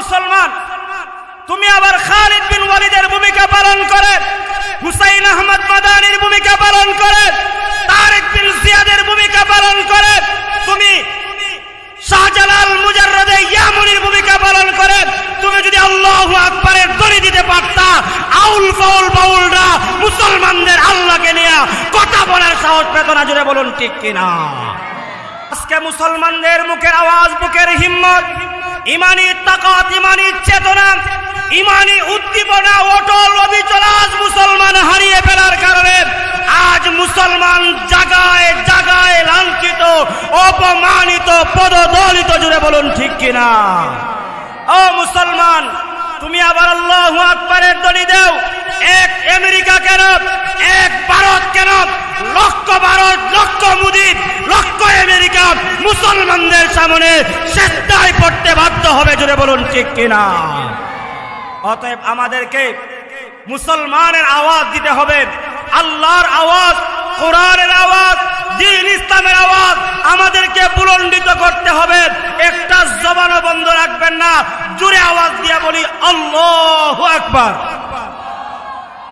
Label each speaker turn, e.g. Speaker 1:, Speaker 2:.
Speaker 1: মুসলমান, তুমি আবার খালিদ বিন ওয়ালিদের ভূমিকা পালন করে, হুসাইন আহমদ মাদানির ভূমিকা পালন করে, তারেক বিন জিয়াদের ভূমিকা পালন করে, তুমি শাহজালাল মুজাররদে ইয়ামুনির ভূমিকা পালন করে, তুমি যদি আল্লাহু আকবারের দড়ি দিতে পারতা, আউল ফাউল বাউলরা মুসলমানদের আল্লাহকে নিয়ে কথা বলার সাহস পেত না। জুড়ে বলুন ঠিক কিনা? আজকে মুসলমানদের মুখের আওয়াজ, বুকের হিম্মত, ইমানি তাকাত, ইমানি চেতনা, ইমানি উদ্দীপনা, অটল অবিচল আজ মুসলমান হারিয়ে ফেলার কারণে আজ মুসলমান জায়গায় জায়গায় লাঞ্ছিত, অপমানিত, পদদলিত। জুড়ে বলুন ঠিক কিনা? ও মুসলমান, তুমি আবার আল্লাহু আকবারের ধ্বনি দাও। এক আমেরিকা কেন, এক ভারত কেন, লক্ষ ভারত, লক্ষ মোদি, লক্ষ আমেরিকা মুসলমানদের সামনে সেজদায় পড়তে বাধ্য হবে। জুড়ে বলুন ঠিক কিনা? অতএব আমাদেরকে মুসলমানের আওয়াজ দিতে হবে, আল্লাহর আওয়াজ, কোরআনের আওয়াজ, দ্বীন ইসলামের আওয়াজ আমাদেরকে বুলন্ডিত করতে হবে। একটা জবানও বন্ধ রাখবেন না, জোরে আওয়াজ দিয়ে বলি আল্লাহু আকবার।